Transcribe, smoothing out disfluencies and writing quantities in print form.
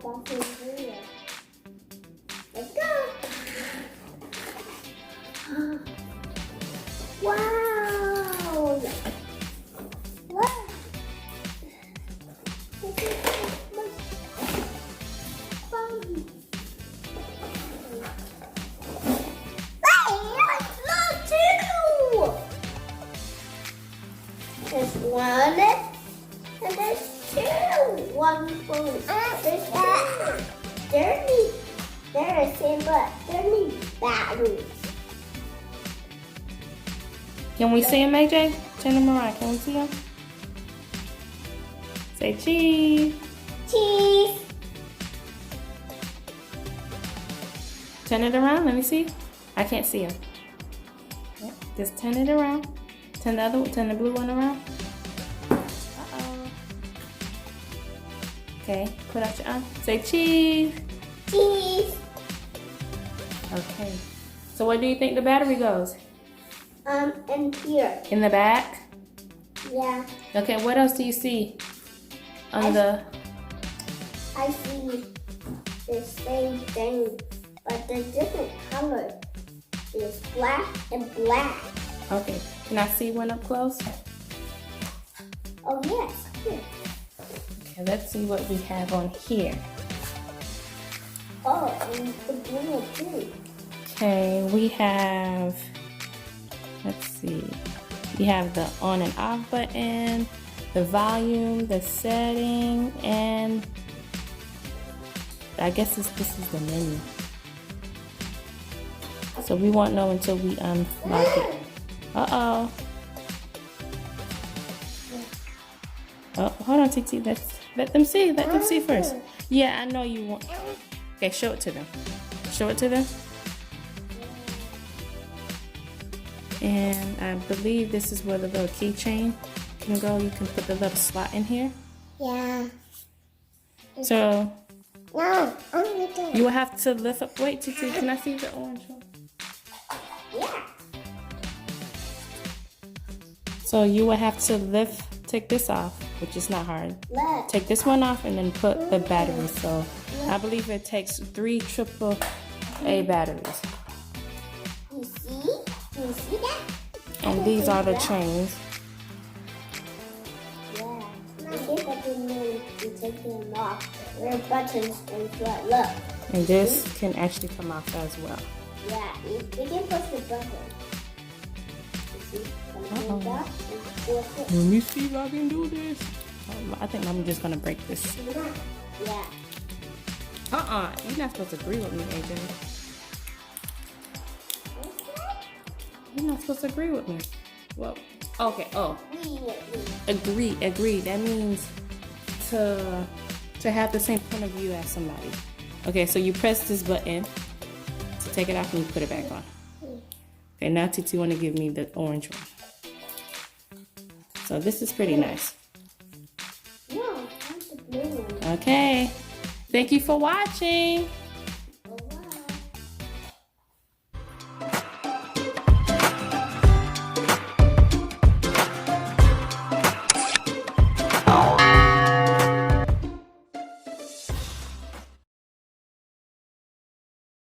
bathroom here. Let's go. Wow. What? This is so much fun. Hey, look too. There's one and there's two. One phone. There's two. They're the same, but they need batteries. Can we see him, AJ? Turn him around. Can we see him? Say cheese. Cheese. Turn it around. Let me see. I can't see him. Yep. Just turn it around. Turn the blue one around. Uh-oh. Okay. Put out your arm. Say cheese. Cheese. Okay. So where do you think the battery goes? In here. In the back? Yeah. Okay, what else do you see? I see the same thing, but the different color is black and black. Okay, can I see one up close? Oh yes, here. Okay, let's see what we have on here. Oh, and the blue one too. Okay, we have, let's see, we have the on and off button, the volume, the setting, and I guess this is the menu. So we won't know until we unlock it. Uh-oh. Oh, hold on, TT. Let them see. Let them see first. Yeah, I know you want. Okay, show it to them. Show it to them. And I believe this is where the little keychain can go. You can put the little slot in here. Yeah. So No, only the. you will have to lift up. Wait, TT, can I see the orange one? Yeah. So you will have to take this off, which is not hard. Look. Take this one off and then put the battery. So I believe it takes 3 AAA batteries. You see? You see that? And these are the chains. Yeah. I think I can really take them off. There are buttons and front. Look. And this can actually come off as well. Yeah, you can push the button. You see? Come like that and force it. Let me see if I can do this. I think I'm just gonna break this. Yeah. You're not supposed to agree with me, AJ. You're not supposed to agree with me. Well, okay. Oh, agree. That means to have the same point of view as somebody. Okay, so you press this button to take it off and you put it back on. Okay, now Titi want to give me the orange one. So this is pretty nice. No, I want the blue one. Okay. Thank you for watching.